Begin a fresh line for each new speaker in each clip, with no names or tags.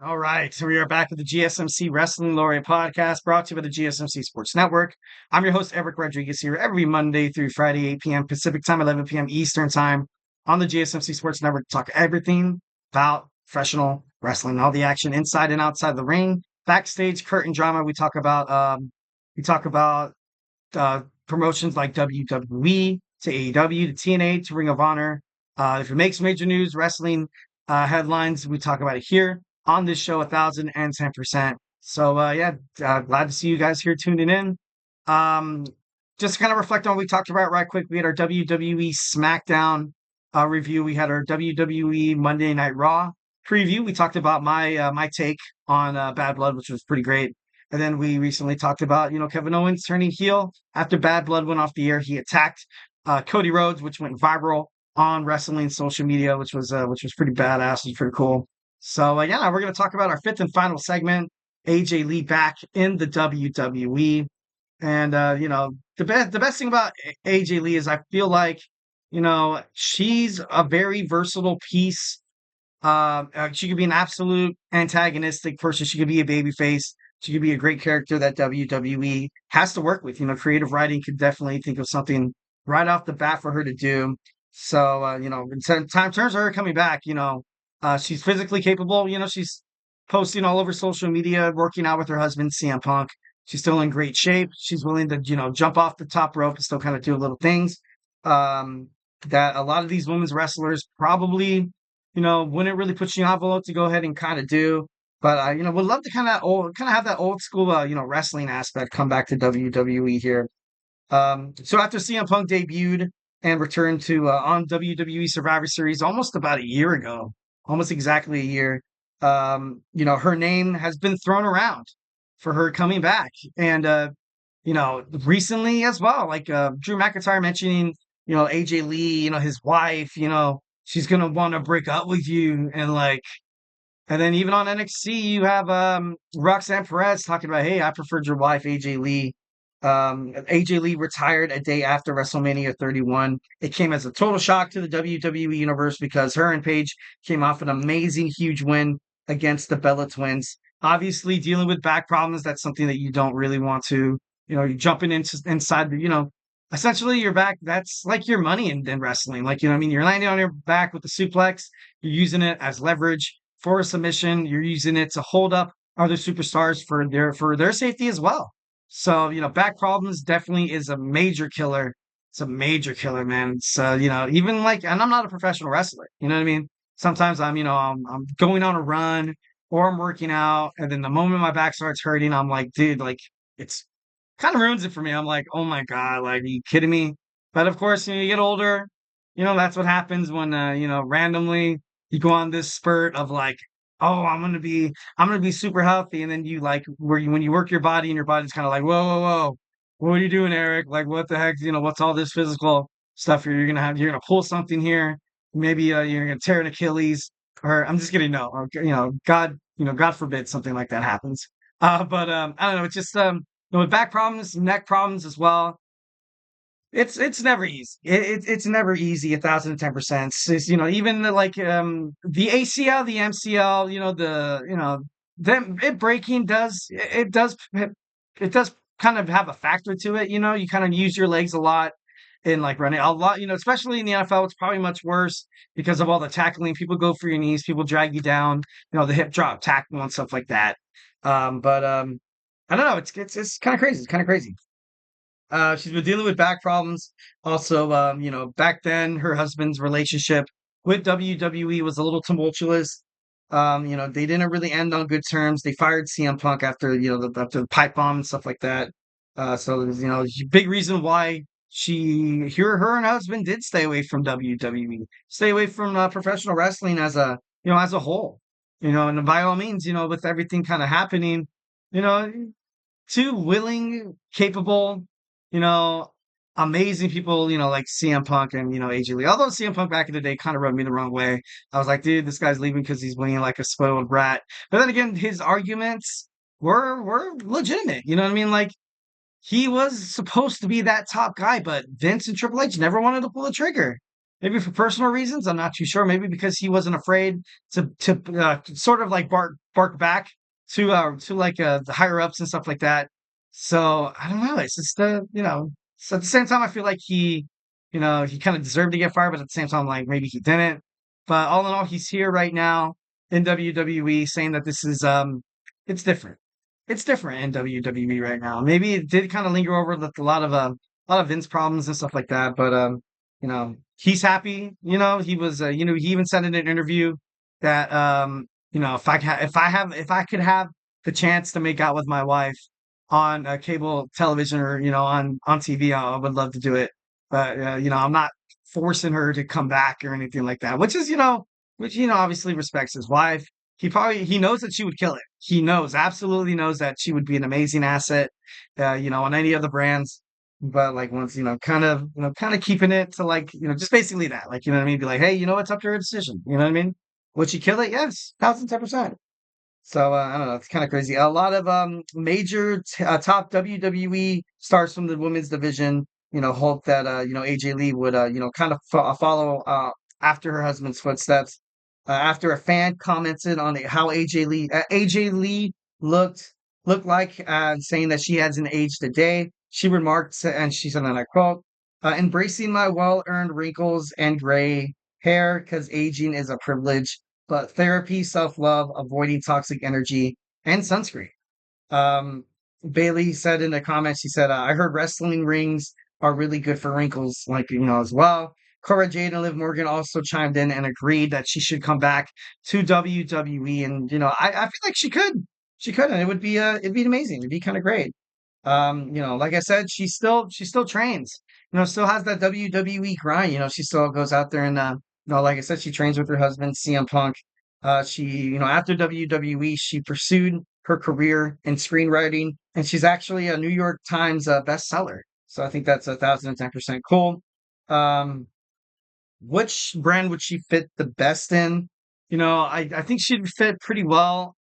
All right, so we are back with the GSMC Wrestling Laureate podcast brought to you by the GSMC Sports Network. I'm your host, Eric Rodriguez, here every Monday through Friday, 8 p.m. Pacific time, 11 p.m. Eastern time on the GSMC Sports Network to talk everything about professional wrestling, all the action inside and outside the ring, backstage curtain drama. We talk about promotions like WWE to AEW to TNA to Ring of Honor. If it makes major news, wrestling headlines, we talk about it here on this show 1010%. So glad to see you guys here tuning in. Um, just to kind of reflect on what we talked about right quick. We had our WWE SmackDown review. We had our WWE Monday Night Raw preview. We talked about my take on Bad Blood, which was pretty great. And then we recently talked about, Kevin Owens turning heel after Bad Blood went off the air. He attacked Cody Rhodes, which went viral on wrestling social media, which was pretty badass. It was pretty cool. So we're going to talk about our fifth and final segment, AJ Lee back in the WWE. And the best thing about AJ Lee is I feel like, she's a very versatile piece. She could be an absolute antagonistic person. She could be a babyface. She could be a great character that WWE has to work with. Creative writing could definitely think of something right off the bat for her to do. So, in time terms of her coming back, she's physically capable. She's posting all over social media, working out with her husband, CM Punk. She's still in great shape. She's willing to, jump off the top rope and still kind of do little things that a lot of these women's wrestlers probably, wouldn't really push the envelope to go ahead and kind of do. But would love to kind of have that old school, wrestling aspect come back to WWE here. So after CM Punk debuted and returned to on WWE Survivor Series almost about a year ago, almost exactly a year, her name has been thrown around for her coming back, and recently as well, like Drew McIntyre mentioning, AJ Lee, his wife, she's gonna want to break up with you, and then even on NXT, you have Roxanne Perez talking about, hey, I preferred your wife, AJ Lee. AJ Lee retired a day after WrestleMania 31. It came as a total shock to the WWE universe because her and Paige came off an amazing, huge win against the Bella Twins. Obviously, dealing with back problems, that's something that you don't really want to, you're jumping inside the, essentially your back, that's like your money in wrestling. Like, you're landing on your back with the suplex, you're using it as leverage for a submission. You're using it to hold up other superstars for their safety as well. So, back problems definitely is a major killer. It's a major killer, man. It's even like, and I'm not a professional wrestler. You know what I mean? Sometimes I'm going on a run or I'm working out, and then the moment my back starts hurting, I'm like, dude, like it's kind of ruins it for me. I'm like, oh my God, like, are you kidding me? But of course, you get older, that's what happens when randomly you go on this spurt of like, oh, I'm gonna be super healthy, and then you like when you work your body and your body's kind of like, whoa, whoa, whoa, what are you doing, Eric? Like, what the heck? What's all this physical stuff you're gonna have? You're gonna pull something here. Maybe you're gonna tear an Achilles, or I'm just kidding. No, okay, God forbid something like that happens. But I don't know. It's just with back problems, neck problems as well. It's never easy. It's never easy. 1,010%. Even the ACL, the MCL, them it breaking does kind of have a factor to it. You kind of use your legs a lot in like running a lot. Especially in the NFL, it's probably much worse because of all the tackling. People go for your knees. People drag you down. The hip drop tackle and stuff like that. But I don't know. It's kind of crazy. It's kind of crazy. She's been dealing with back problems. Also, back then her husband's relationship with WWE was a little tumultuous. They didn't really end on good terms. They fired CM Punk after, after the pipe bomb and stuff like that. So there's, big reason why her and her husband did stay away from WWE, stay away from professional wrestling as a whole. And by all means, with everything kind of happening, you know, two willing, capable, you know, amazing people, like CM Punk and, AJ Lee. Although CM Punk back in the day kind of rubbed me the wrong way. I was like, dude, this guy's leaving because he's winning like a spoiled brat. But then again, his arguments were legitimate. You know what I mean? Like, he was supposed to be that top guy, but Vince and Triple H never wanted to pull the trigger. Maybe for personal reasons, I'm not too sure. Maybe because he wasn't afraid to sort of like bark back to like the higher ups and stuff like that. So I don't know. It's just So at the same time, I feel like he kind of deserved to get fired, but at the same time, like maybe he didn't. But all in all, he's here right now in WWE, saying that this is it's different. It's different in WWE right now. Maybe it did kind of linger over with a lot of Vince problems and stuff like that, but he's happy. He was he even said in an interview that if I could have the chance to make out with my wife on cable television or on TV, I would love to do it. But I'm not forcing her to come back or anything like that. Which obviously respects his wife. He knows that she would kill it. He knows, absolutely knows that she would be an amazing asset, on any of the brands. But like once kind of keeping it to like just basically that, like what I mean, be like, hey, it's up to her decision. You know what I mean? Would she kill it? Yes, 1010%. So I don't know. It's kind of crazy. A lot of major top WWE stars from the women's division, hope that AJ Lee would kind of follow after her husband's footsteps. After a fan commented on how AJ Lee looked looked like, saying that she hasn't aged a day. She remarked, and she said, and I quote, "Embracing my well-earned wrinkles and gray hair because aging is a privilege, but therapy, self-love, avoiding toxic energy, and sunscreen." Um, Bailey said in the comments, she said, "I heard wrestling rings are really good for wrinkles, like as well." Cora Jade and Liv Morgan also chimed in and agreed that she should come back to WWE, and I feel like she could, and it'd be amazing, it'd be kind of great. Like I said, she still trains, still has that WWE grind. She still goes out there and like I said, she trains with her husband, CM Punk. After WWE, she pursued her career in screenwriting, and she's actually a New York Times bestseller. So I think that's 1010% cool. Um, which brand would she fit the best in? I think she'd fit pretty well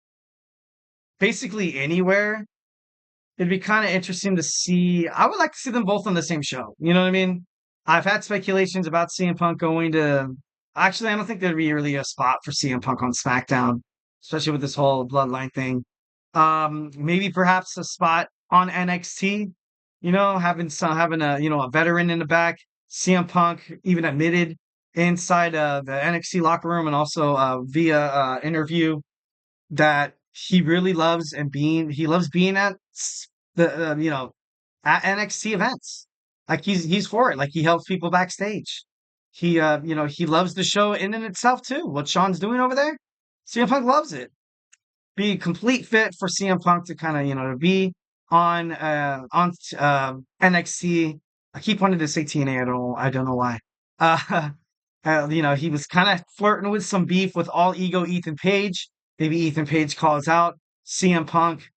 basically anywhere. It'd be kind of interesting to see. I would like to see them both on the same show. You know what I mean? I've had speculations about CM Punk going to. Actually, I don't think there'd be really a spot for CM Punk on SmackDown, especially with this whole Bloodline thing. Maybe perhaps a spot on NXT. Having a veteran in the back. CM Punk even admitted inside the NXT locker room and also via interview that he loves being at the at NXT events. Like he's for it. Like he helps people backstage. He loves the show in and itself too. What Sean's doing over there, CM Punk loves it. Be a complete fit for CM Punk to kind of to be on NXT. I keep wanting to say TNA. I don't know why. Uh, he was kind of flirting with some beef with All Ego Ethan Page. Maybe Ethan Page calls out CM Punk,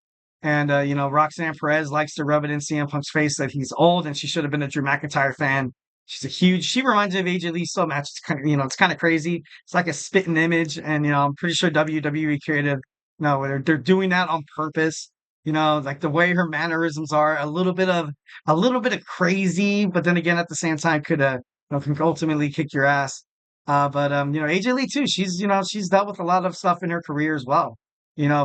and Roxanne Perez likes to rub it in CM Punk's face that he's old and she should have been a Drew McIntyre fan. She reminds me of AJ Lee so much. It's kind of it's kind of crazy. It's like a spitting image, and I'm pretty sure WWE creative, no, they're doing that on purpose. Like the way her mannerisms are, a little bit of crazy, but then again, at the same time, can ultimately kick your ass. But AJ Lee too. She's dealt with a lot of stuff in her career as well.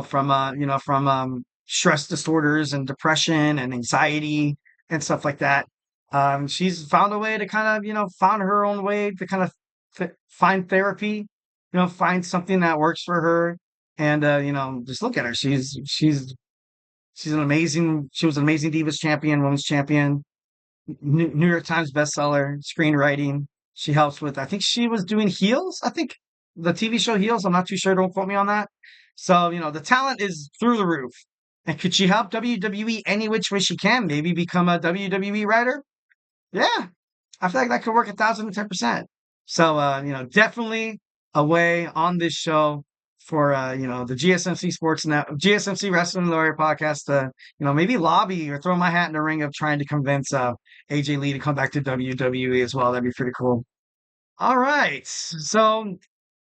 From stress disorders and depression and anxiety and stuff like that. She's found a way to kind of found her own way to kind of find therapy. Find something that works for her, and just look at her. She's an amazing. She was an amazing Divas champion, women's champion, New York Times bestseller, screenwriting. She helps with. I think she was doing Heels. I think the TV show Heels. I'm not too sure. Don't quote me on that. So the talent is through the roof. And could she help WWE any which way she can? Maybe become a WWE writer? Yeah, I feel like that could work 1010%. So definitely a way on this show for the GSMC Sports Net, GSMC Wrestling Laureate podcast to maybe lobby or throw my hat in the ring of trying to convince AJ Lee to come back to WWE as well. That'd be pretty cool. All right, so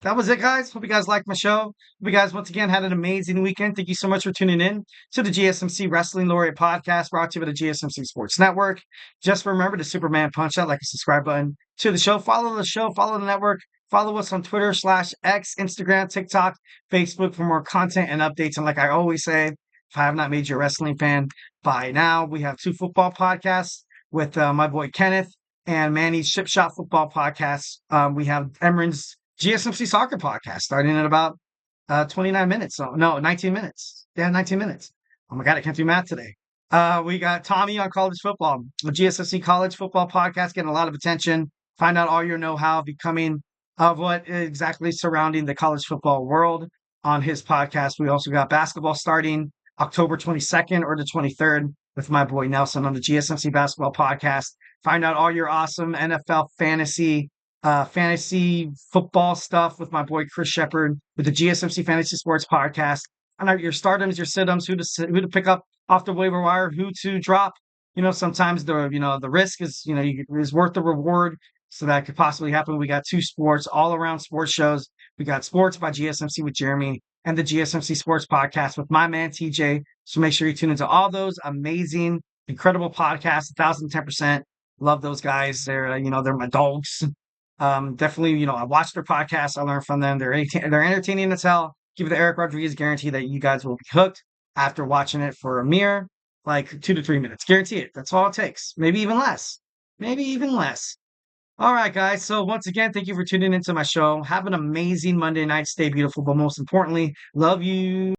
that was it, guys. Hope you guys liked my show. Hope you guys once again had an amazing weekend. Thank you so much for tuning in to the GSMC Wrestling Laureate podcast brought to you by the GSMC Sports Network. Just remember to Superman punch that like a subscribe button to the show. Follow the network Follow us on Twitter /X, Instagram, TikTok, Facebook for more content and updates. And like I always say, if I have not made you a wrestling fan by now, we have 2 football podcasts with my boy Kenneth and Manny's Ship Shot Football Podcast. We have Emran's GSMC Soccer Podcast starting in about 29 minutes. So, no, 19 minutes. Yeah, 19 minutes. Oh my God, I can't do math today. We got Tommy on college football, the GSMC College Football Podcast, getting a lot of attention. Find out all your know-how becoming of what exactly surrounding the college football world on his podcast. We also got basketball starting October 22nd or the 23rd with my boy Nelson on the GSMC Basketball Podcast. Find out all your awesome NFL fantasy football stuff with my boy Chris Shepard with the GSMC Fantasy Sports Podcast. Find out your stardoms, your sit-ems, who to pick up off the waiver wire, who to drop. Sometimes the risk is is worth the reward. So that could possibly happen. We got 2 sports, all around sports shows. We got Sports by GSMC with Jeremy and the GSMC Sports Podcast with my man TJ. So make sure you tune into all those amazing, incredible podcasts. 1,010%. Love those guys. They're they're my dogs. Definitely, I watch their podcasts. I learn from them. They're entertaining as hell. Give the Eric Rodriguez guarantee that you guys will be hooked after watching it for a mere 2 to 3 minutes. Guarantee it. That's all it takes. Maybe even less. Maybe even less. All right, guys. So once again, thank you for tuning into my show. Have an amazing Monday night. Stay beautiful, but most importantly, love you.